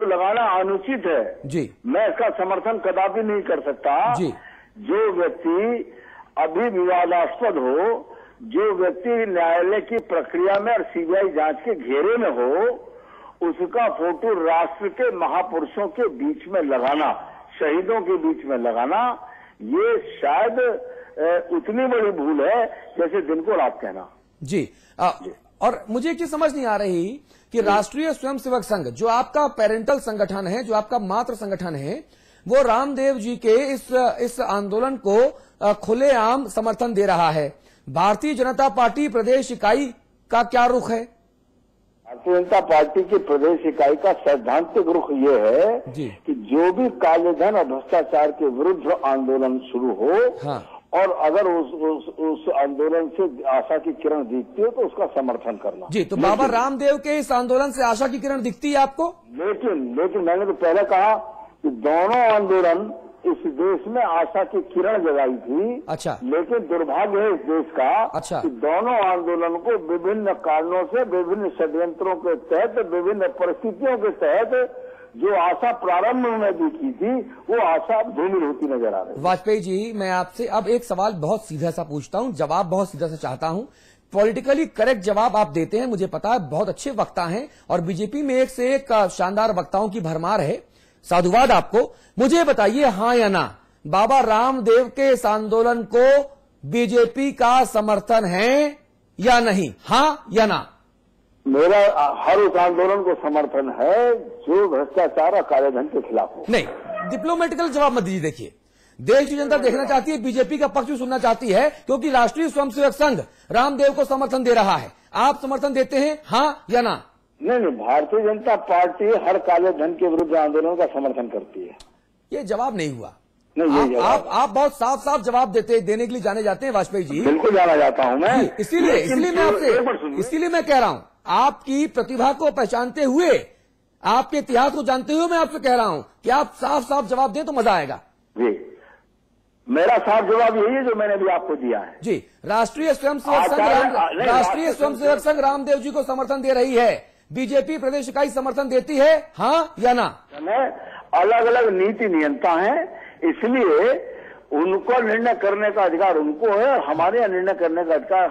लगाना अनुचित है जी। मैं इसका समर्थन कदापि नहीं कर सकता जी। जो व्यक्ति अभी विवादास्पद हो, जो व्यक्ति न्यायालय की प्रक्रिया में और सीबीआई जांच के घेरे में हो, उसका फोटो राष्ट्र के महापुरुषों के बीच में लगाना, शहीदों के बीच में लगाना, ये शायद उतनी बड़ी भूल है जैसे दिन को रात कहना। जी। और मुझे एक चीज समझ नहीं आ रही कि राष्ट्रीय स्वयंसेवक संघ जो आपका पेरेंटल संगठन है, जो आपका मातृ संगठन है, वो रामदेव जी के इस आंदोलन को खुलेआम समर्थन दे रहा है। भारतीय जनता पार्टी प्रदेश इकाई का क्या रुख है? भारतीय जनता पार्टी की प्रदेश इकाई का सैद्धांतिक रुख ये है कि जो भी कालेधन और भ्रष्टाचार के विरुद्ध आंदोलन शुरू हो, हाँ। और अगर उस आंदोलन से आशा की किरण दिखती हो तो उसका समर्थन करना। जी, तो बाबा रामदेव के इस आंदोलन से आशा की किरण दिखती है आपको? लेकिन मैंने तो पहले कहा कि दोनों आंदोलन इस देश में आशा की किरण जगाई थी। अच्छा। लेकिन दुर्भाग्य है इस देश का अच्छा। कि दोनों आंदोलन को विभिन्न कारणों से, विभिन्न षड्यंत्रों के तहत, विभिन्न परिस्थितियों के तहत जो आशा प्रारंभ में भी की थी, वो आशा धूमिल होती नजर आ रही। वाजपेयी जी, मैं आपसे अब एक सवाल बहुत सीधा सा पूछता हूं, जवाब बहुत सीधा सा चाहता हूं। पॉलिटिकली करेक्ट जवाब आप देते हैं, मुझे पता है, बहुत अच्छे वक्ता हैं और बीजेपी में एक से एक शानदार वक्ताओं की भरमार है, साधुवाद आपको। मुझे बताइए, हाँ या ना, बाबा रामदेव के इस आंदोलन को बीजेपी का समर्थन है या नहीं? हाँ या ना? मेरा हर उस आंदोलन को समर्थन है जो भ्रष्टाचार और कालेधन के खिलाफ हो। नहीं, डिप्लोमेटिकल जवाब मत दीजिए। देखिए, देश की जनता देखना चाहती है, बीजेपी का पक्ष भी सुनना चाहती है, क्योंकि राष्ट्रीय स्वयंसेवक संघ रामदेव को समर्थन दे रहा है। आप समर्थन देते हैं, हाँ या ना? नहीं, भारतीय जनता पार्टी हर काले धन के विरुद्ध आंदोलन का समर्थन करती है। ये जवाब नहीं हुआ। नहीं, आप बहुत साफ साफ जवाब देने के लिए जाने जाते हैं वाजपेयी जी। बिल्कुल जाना जाता हूं मैं। इसीलिए मैं कह रहा हूं, आपकी प्रतिभा को पहचानते हुए, आपके इतिहास को जानते हुए मैं आपसे कह रहा हूं कि आप साफ साफ जवाब दें तो मजा आएगा। जी, मेरा साफ जवाब यही है जो मैंने भी आपको दिया है। जी, राष्ट्रीय स्वयंसेवक संघ रामदेव जी को समर्थन दे रही है, बीजेपी प्रदेश इकाई समर्थन देती है, हाँ या ना? अलग अलग नीति नियंता है, इसलिए उनको निर्णय करने का अधिकार उनको है और हमारे यहाँ निर्णय करने का अधिकार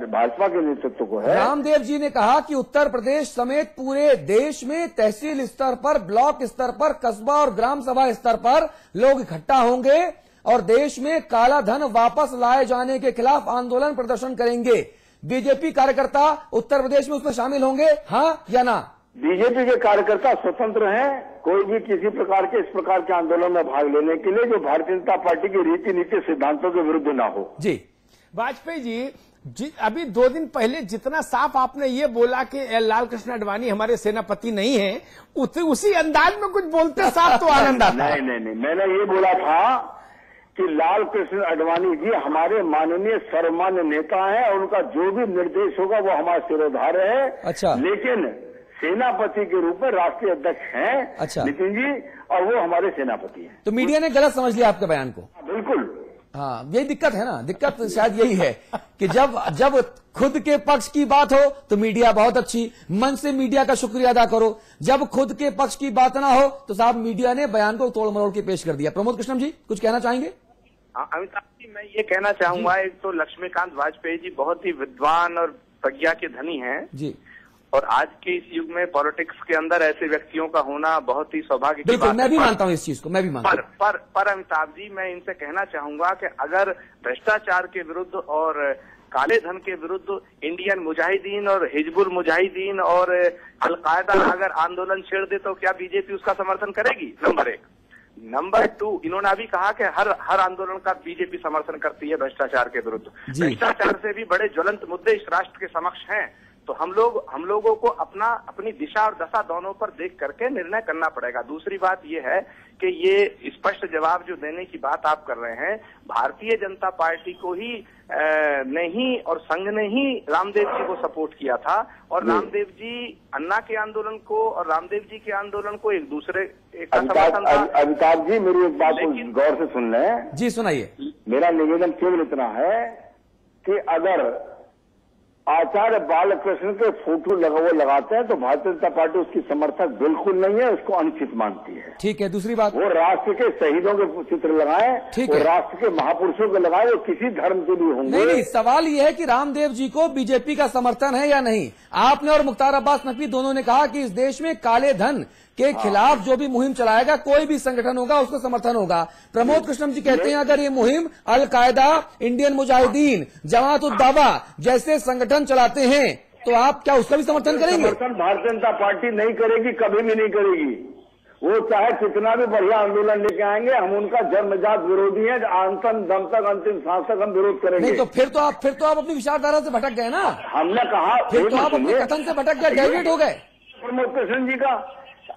भाजपा के नेतृत्व को है। रामदेव जी ने कहा कि उत्तर प्रदेश समेत पूरे देश में तहसील स्तर पर, ब्लॉक स्तर पर, कस्बा और ग्राम सभा स्तर पर लोग इकट्ठा होंगे और देश में काला धन वापस लाए जाने के खिलाफ आंदोलन प्रदर्शन करेंगे। बीजेपी कार्यकर्ता उत्तर प्रदेश में उसमें शामिल होंगे, हाँ या ना? बीजेपी के कार्यकर्ता स्वतंत्र हैं, कोई भी किसी प्रकार के इस प्रकार के आंदोलन में भाग लेने के लिए जो भारतीय जनता पार्टी की रीति नीति सिद्धांतों के विरुद्ध ना हो। जी, वाजपेयी जी, अभी 2 दिन पहले जितना साफ आपने ये बोला कि लाल कृष्ण आडवाणी हमारे सेनापति नहीं है, उसी अंदाज में कुछ बोलते साफ तो आनंद आता। नहीं, मैंने ये बोला था कि लाल कृष्ण आडवाणी जी हमारे माननीय सर्वमान्य नेता हैं और उनका जो भी निर्देश होगा वो हमारा शिरोधार्य है। अच्छा। लेकिन सेनापति के रूप में राष्ट्रीय अध्यक्ष हैं। अच्छा। नितिन जी, और वो हमारे सेनापति हैं। तो मीडिया ने गलत समझ लिया आपके बयान को? बिल्कुल। हाँ, यही दिक्कत है ना, दिक्कत शायद यही है कि जब खुद के पक्ष की बात हो तो मीडिया बहुत अच्छी, मन से मीडिया का शुक्रिया अदा करो। जब खुद के पक्ष की बात ना हो तो साहब मीडिया ने बयान को तोड़ मरोड़ के पेश कर दिया। प्रमोद कृष्णम जी, कुछ कहना चाहेंगे? अमिताभ जी, मैं ये कहना चाहूंगा, एक तो लक्ष्मीकांत वाजपेयी जी बहुत ही विद्वान और प्रज्ञा के धनी हैं जी, और आज के इस युग में पॉलिटिक्स के अंदर ऐसे व्यक्तियों का होना बहुत ही सौभाग्य की बात है। मैं भी मानता हूँ इस चीज को, मैं भी मानता हूँ। पर अमिताभ जी, मैं इनसे कहना चाहूंगा कि अगर भ्रष्टाचार के विरुद्ध और काले धन के विरुद्ध इंडियन मुजाहिदीन और हिजबुल मुजाहिदीन और अलकायदा अगर आंदोलन छेड़ दे तो क्या बीजेपी उसका समर्थन करेगी? नंबर 1। नंबर 2, इन्होंने अभी कहा कि हर आंदोलन का बीजेपी समर्थन करती है भ्रष्टाचार के विरुद्ध। भ्रष्टाचार से भी बड़े ज्वलंत मुद्दे इस राष्ट्र के समक्ष हैं, तो हम लोगों को अपनी दिशा और दशा दोनों पर देख करके निर्णय करना पड़ेगा। दूसरी बात यह है कि ये स्पष्ट जवाब जो देने की बात आप कर रहे हैं, भारतीय जनता पार्टी को ही नहीं और संघ ने ही रामदेव जी को सपोर्ट किया था, और रामदेव जी अन्ना के आंदोलन को और रामदेव जी के आंदोलन को एक दूसरे का समर्थन था। अमिताभ जी, मेरी एक बात गौर से सुन लें। जी, सुनाइए। मेरा निवेदन केवल इतना है कि अगर आचार्य बालकृष्ण के फोटो वो लगाते हैं तो भारतीय जनता पार्टी उसकी समर्थक बिल्कुल नहीं है, उसको अनुचित मानती है। ठीक है, दूसरी बात, वो राष्ट्र के शहीदों के चित्र लगाएं, ठीक वो है, राष्ट्र के महापुरुषों के लगाएं, वो किसी धर्म के भी होंगे। नहीं, सवाल ये है कि रामदेव जी को बीजेपी का समर्थन है या नहीं। आपने और मुख्तार अब्बास नकवी दोनों ने कहा कि इस देश में काले धन के खिलाफ जो भी मुहिम चलाएगा, कोई भी संगठन होगा, उसको समर्थन होगा। प्रमोद कृष्णम जी कहते हैं अगर ये मुहिम अल कायदा, इंडियन मुजाहिदीन, जमात उद दावा जैसे संगठन चलाते हैं तो आप क्या उसका भी समर्थन करेंगे? समर्थन भारतीय जनता पार्टी नहीं करेगी, कभी भी नहीं करेगी। वो चाहे कितना भी बढ़िया आंदोलन लेके आएंगे, हम उनका जन्मजात विरोधी हैं। अंतिम दम तक, अंतिम सांस तक हम विरोध करेंगे। नहीं तो फिर तो आप अपनी विचारधारा से भटक गए ना। हमने कहा फिर तो आप अपने कथन से भटक गए, डेविएट हो गए। प्रमोद कृष्ण जी का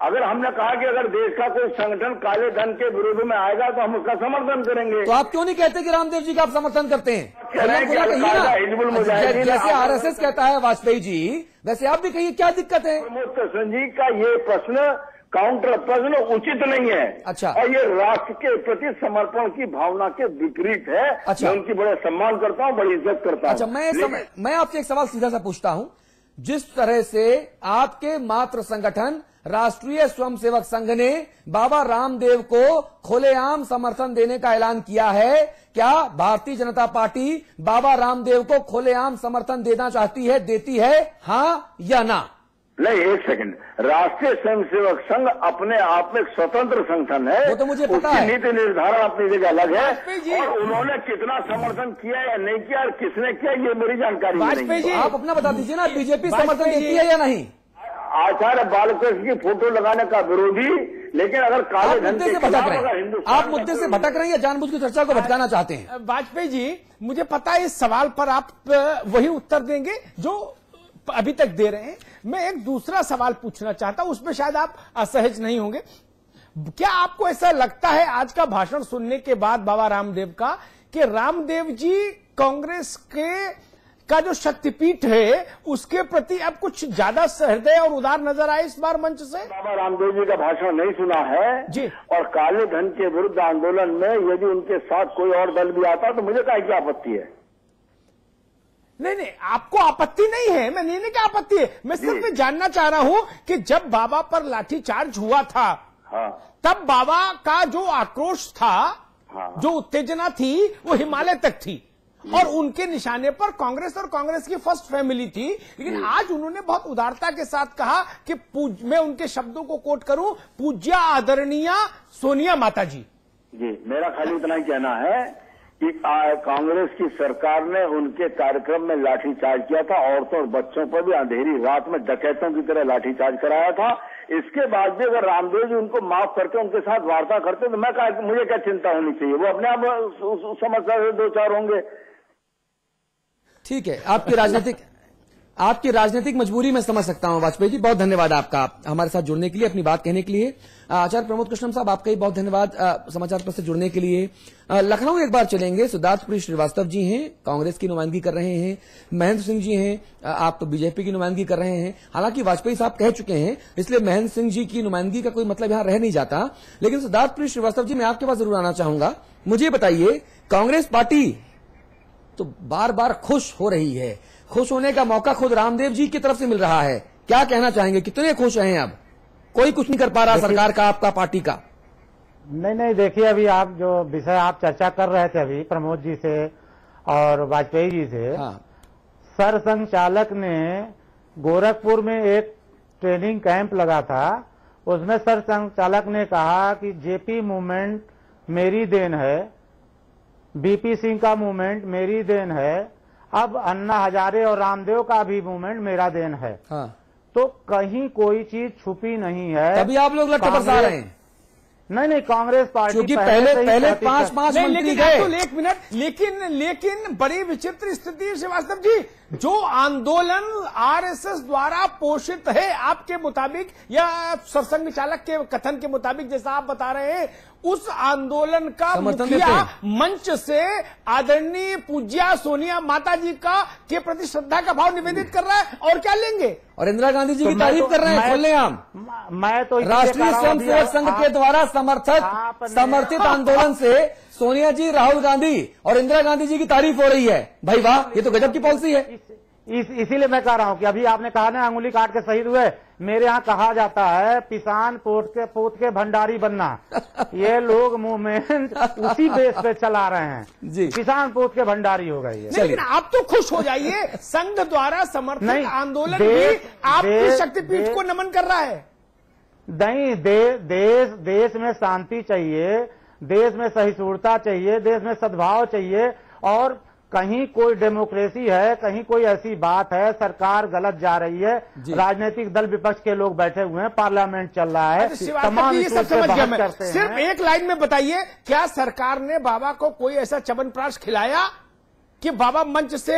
अगर हमने कहा कि अगर देश का कोई संगठन काले धन के विरोध में आएगा तो हम उसका समर्थन करेंगे। तो आप क्यों नहीं कहते कि रामदेव जी का आप समर्थन करते हैं? हिजबुल मुजाहिदीन जैसे आरएसएस कहता है वाजपेयी जी, वैसे आप भी कहिए, क्या दिक्कत है? प्रमोद कृष्ण जी का ये प्रश्न काउंटर प्रश्न उचित नहीं है। अच्छा। और ये राष्ट्र के प्रति समर्पण की भावना के विपरीत है। अच्छा। मैं उनकी बड़े सम्मान करता हूँ, बड़ी इज्जत करता हूँ। अच्छा, मैं आपसे एक सवाल सीधा सा पूछता हूं। जिस तरह से आपके मात्र संगठन राष्ट्रीय स्वयंसेवक संघ ने बाबा रामदेव को खुलेआम समर्थन देने का ऐलान किया है, क्या भारतीय जनता पार्टी बाबा रामदेव को खुलेआम समर्थन देना चाहती है, देती है, हाँ या ना? नहीं, एक सेकंड। राष्ट्रीय स्वयंसेवक संघ अपने आप में एक स्वतंत्र संगठन है। वो तो मुझे पता है। नीति निर्धारण अपनी जगह अलग है और उन्होंने कितना समर्थन किया या नहीं किया और किसने किया, ये मेरी जानकारी नहीं है। आप अपना बता दीजिए ना, बीजेपी समर्थन देती है या नहीं? आचार्य बालकृष्ण की फोटो लगाने का विरोधी, लेकिन अगर काले धन के खिलाफ अगर हिंदुस्तान, आप मुद्दे से भटक रहे हैं या जानबूझ के चर्चा को भटकाना चाहते हैं? वाजपेयी जी, मुझे पता है इस सवाल पर आप वही उत्तर देंगे जो अभी तक दे रहे हैं। मैं एक दूसरा सवाल पूछना चाहता हूं, उसमें शायद आप असहज नहीं होंगे। क्या आपको ऐसा लगता है आज का भाषण सुनने के बाद बाबा रामदेव का, कि रामदेव जी कांग्रेस का जो शक्तिपीठ है उसके प्रति अब कुछ ज्यादा सहृदय और उदार नजर आए इस बार मंच से? बाबा रामदेव जी का भाषण नहीं सुना है जी। और काले धन के विरुद्ध आंदोलन में यदि उनके साथ कोई और दल भी आता तो मुझे क्या आपत्ति है? नहीं, आपको आपत्ति नहीं है, मैं नहीं क्या आपत्ति है, मैं सिर्फ जानना चाह रहा हूं कि जब बाबा पर लाठीचार्ज हुआ था, हाँ, तब बाबा का जो आक्रोश था, हाँ, जो उत्तेजना थी, वो हिमालय तक थी और उनके निशाने पर कांग्रेस और कांग्रेस की फर्स्ट फैमिली थी। लेकिन आज उन्होंने बहुत उदारता के साथ कहा कि मैं उनके शब्दों को कोट करूं, पूज्या आदरणीय सोनिया माता जी। मेरा खाली इतना ही कहना है कि कांग्रेस की सरकार ने उनके कार्यक्रम में लाठीचार्ज किया था। औरतों और बच्चों पर भी अंधेरी रात में डकैतों की तरह लाठीचार्ज कराया था। इसके बाद भी अगर रामदेव जी उनको माफ करके उनके साथ वार्ता करते तो मुझे क्या चिंता होनी चाहिए? वो अपने आप उस समस्या से दो चार होंगे। ठीक है, आपकी राजनीतिक मजबूरी मैं समझ सकता हूं। वाजपेयी जी, बहुत धन्यवाद आपका हमारे साथ जुड़ने के लिए, अपनी बात कहने के लिए। आचार्य प्रमोद कृष्णम साहब, आपका ही बहुत धन्यवाद समाचार पत्र से जुड़ने के लिए। लखनऊ एक बार चलेंगे। सिद्धार्थपुरी श्रीवास्तव जी हैं, कांग्रेस की नुमाइंदगी कर रहे हैं। महेंद्र सिंह जी हैं, आप तो बीजेपी की नुमाइंदगी कर रहे हैं। हालांकि वाजपेयी साहब कह चुके हैं, इसलिए महेंद्र सिंह जी की नुमाइंदगी का कोई मतलब यहां रह नहीं जाता। लेकिन सिद्धार्थपुरी श्रीवास्तव जी, मैं आपके पास जरूर आना चाहूंगा। मुझे बताइए, कांग्रेस पार्टी तो बार बार खुश हो रही है, खुश होने का मौका खुद रामदेव जी की तरफ से मिल रहा है। क्या कहना चाहेंगे, कितने खुश हैं? अब कोई कुछ नहीं कर पा रहा सरकार का, आपका पार्टी का? नहीं, देखिए, अभी आप जो विषय आप चर्चा कर रहे थे अभी प्रमोद जी से और वाजपेयी जी से, हाँ। सरसंघ चालक ने गोरखपुर में एक ट्रेनिंग कैंप लगा था। उसमें सरसंघ चालक ने कहा कि जेपी मूवमेंट मेरी देन है, बीपी सिंह का मूवमेंट मेरी देन है, अब अन्ना हजारे और रामदेव का भी मूवमेंट मेरा देन है। हाँ। तो कहीं कोई चीज छुपी नहीं है। तभी आप लोग लट्ठ बरसा रहे हैं। नहीं, कांग्रेस पार्टी क्योंकि पहले पांच मंत्री गए। एक मिनट, लेकिन बड़ी विचित्र स्थिति श्रीवास्तव जी, जो आंदोलन आरएसएस द्वारा पोषित है आपके मुताबिक या सरसंघ चालक के कथन के मुताबिक, जैसा आप बता रहे हैं, उस आंदोलन का मुखिया मंच से आदरणीय पूज्या सोनिया माता जी के प्रति श्रद्धा का भाव निवेदित कर रहा है, और क्या लेंगे? और इंदिरा गांधी जी की तारीफ कर रहे हैं खुलेआम। मैं तो राष्ट्रीय स्वयंसेवक संघ के द्वारा समर्थित आंदोलन से सोनिया जी, राहुल गांधी और इंदिरा गांधी जी की तारीफ हो रही है। भाई वाह, ये तो गजब की पॉलिसी है। इसीलिए मैं कह रहा हूं कि अभी आपने कहा ना अंगुली काट के शहीद हुए, मेरे यहाँ कहा जाता है पिसान पोत के भंडारी बनना। ये लोग मूवमेंट उसी बेस पे चला रहे हैं जी, किसान पोत के भंडारी हो गई है। लेकिन आप तो खुश हो जाइए, संघ द्वारा समर्थित आंदोलन भी आपकी शक्तिपीठ को नमन कर रहा है। नहीं, देश में शांति चाहिए, देश में सहिष्णुता चाहिए, देश में सद्भाव चाहिए, और कहीं कोई डेमोक्रेसी है, कहीं कोई ऐसी बात है, सरकार गलत जा रही है, राजनीतिक दल विपक्ष के लोग बैठे हुए हैं, पार्लियामेंट चल रहा है, तमाम ये सब समझ गया मैं। सिर्फ सिर्फ एक लाइन में बताइए, क्या सरकार ने बाबा को कोई ऐसा च्यवनप्राश खिलाया कि बाबा मंच से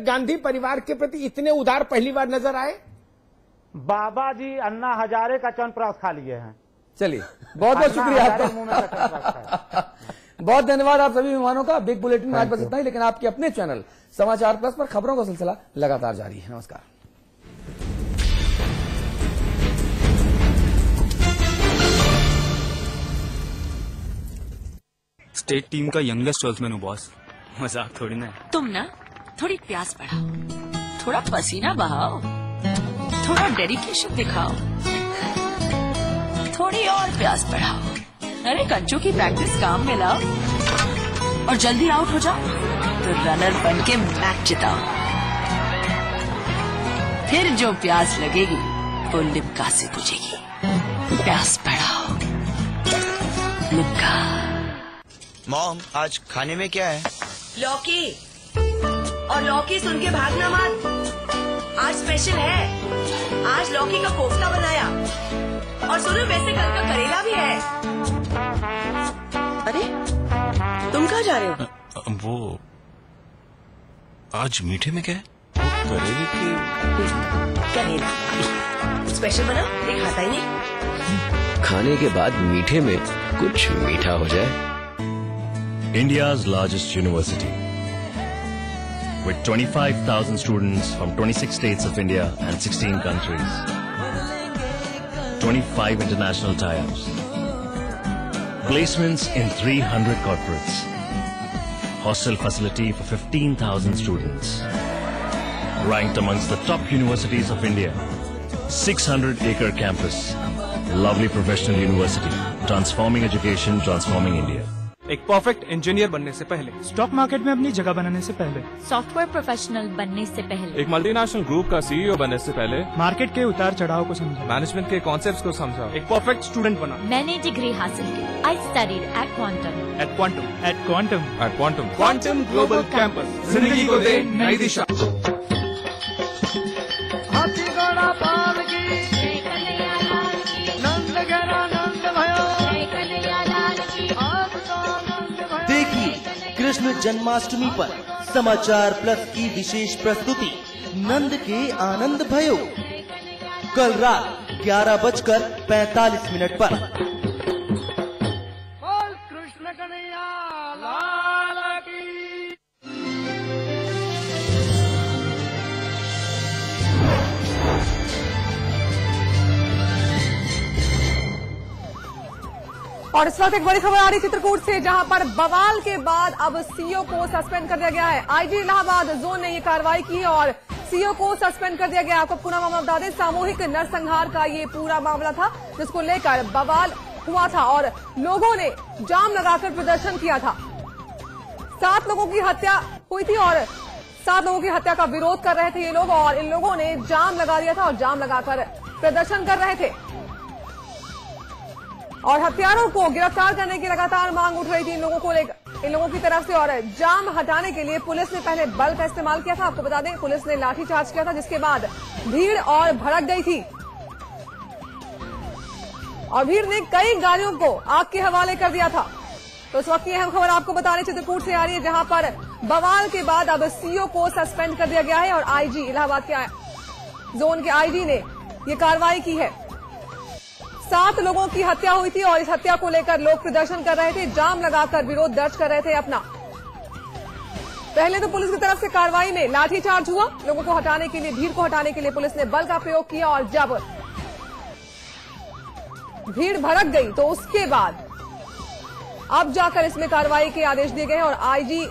गांधी परिवार के प्रति इतने उदार पहली बार नजर आए? बाबा जी अन्ना हजारे का च्यवनप्राश खा लिए हैं। चलिए, बहुत बहुत शुक्रिया आपका, बहुत धन्यवाद आप सभी मेहमानों का। बिग बुलेटिन में आज बस इतना ही, लेकिन आपके अपने चैनल समाचार प्लस पर खबरों का सिलसिला लगातार जारी है। नमस्कार। स्टेट टीम का यंगेस्ट सेल्समैन हूँ बॉस, मजाक थोड़ी ना है। तुम ना थोड़ी प्यास बढ़ाओ, थोड़ा पसीना बहाओ, थोड़ा डेडिकेशन दिखाओ, थोड़ी और प्यास बढ़ाओ। अरे कंचों की प्रैक्टिस काम में लाओ और जल्दी आउट हो जाओ तो रनर बन के मैच जिताओ। फिर जो प्यास लगेगी वो लिम्का से बुझेगी। प्यास बढ़ाओ, लिम्का। मॉम, आज खाने में क्या है? लौकी, और लौकी सुन के भागना मत, आज स्पेशल है। आज लौकी का कोफ्ता बनाया, और सुनो वैसे कल का करेला भी है। अरे तुम कहाँ जा रहे हो? वो आज मीठे में क्या है? करेले की करेला स्पेशल बना, दिखाता ही नहीं। खाने के बाद मीठे में कुछ मीठा हो जाए। India's largest university, with 25,000 students from 26 states of India and 16 countries, 25 international tie-ups, placements in 300 corporates, hostel facility for 15,000 students, ranked amongst the top universities of India, 600-acre campus, lovely professional university, transforming education, transforming India. एक perfect engineer बनने से पहले, stock market में अपनी जगह बनाने से पहले, सॉफ्टवेयर प्रोफेशनल बनने से पहले, एक मल्टीनेशनल ग्रुप का सीईओ बनने से पहले, मार्केट के उतार चढ़ाव को समझा, मैनेजमेंट के कॉन्सेप्ट्स को समझा, एक परफेक्ट स्टूडेंट बना। मैंने डिग्री हासिल की। I studied at quantum global campus, जिंदगी को दे नई दिशा। कृष्ण जन्माष्टमी पर समाचार प्लस की विशेष प्रस्तुति नंद के आनंद भयो, कल रात 11:45 पर। कृष्ण कन्हैया लाल की। और इस वक्त एक बड़ी खबर आ रही चित्रकूट से, जहां पर बवाल के बाद अब सीईओ को सस्पेंड कर दिया गया है। आईजी इलाहाबाद जोन ने ये कार्रवाई की और सीईओ को सस्पेंड कर दिया गया। आपको पूरा मामला बता दें, सामूहिक नरसंहार का ये पूरा मामला था, जिसको लेकर बवाल हुआ था और लोगों ने जाम लगाकर प्रदर्शन किया था। 7 लोगों की हत्या हुई थी और 7 लोगों की हत्या का विरोध कर रहे थे ये लोग, और इन लोगों ने जाम लगा दिया था और जाम लगाकर प्रदर्शन कर रहे थे। और हत्यारों को गिरफ्तार करने की लगातार मांग उठ रही थी इन लोगों की तरफ से। और जाम हटाने के लिए पुलिस ने पहले बल का इस्तेमाल किया था। आपको बता दें, पुलिस ने लाठीचार्ज किया था, जिसके बाद भीड़ और भड़क गई थी और भीड़ ने कई गाड़ियों को आग के हवाले कर दिया था। तो इस वक्त की अहम खबर आपको बताने चित्रकूट से आ रही है, जहां पर बवाल के बाद अब सीईओ को सस्पेंड कर दिया गया है और आईजी इलाहाबाद के जोन के आईजी ने ये कार्रवाई की है। 7 लोगों की हत्या हुई थी और इस हत्या को लेकर लोग प्रदर्शन कर रहे थे, जाम लगाकर विरोध दर्ज कर रहे थे अपना। पहले तो पुलिस की तरफ से कार्रवाई में लाठीचार्ज हुआ, लोगों को हटाने के लिए, भीड़ को हटाने के लिए पुलिस ने बल का प्रयोग किया और जब भीड़ भड़क गई तो उसके बाद अब जाकर इसमें कार्रवाई के आदेश दिए गए हैं और आईजी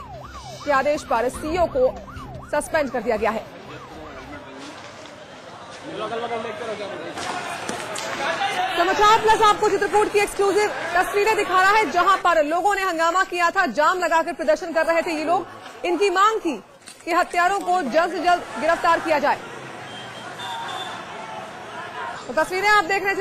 के आदेश पर सीईओ को सस्पेंड कर दिया गया है। समाचार प्लस आपको चित्रकूट की एक्सक्लूसिव तस्वीरें दिखा रहा है, जहां पर लोगों ने हंगामा किया था, जाम लगाकर प्रदर्शन कर रहे थे ये लोग। इनकी मांग थी कि हत्यारों को जल्द से जल्द गिरफ्तार किया जाए। तो तस्वीरें आप देख रहे हैं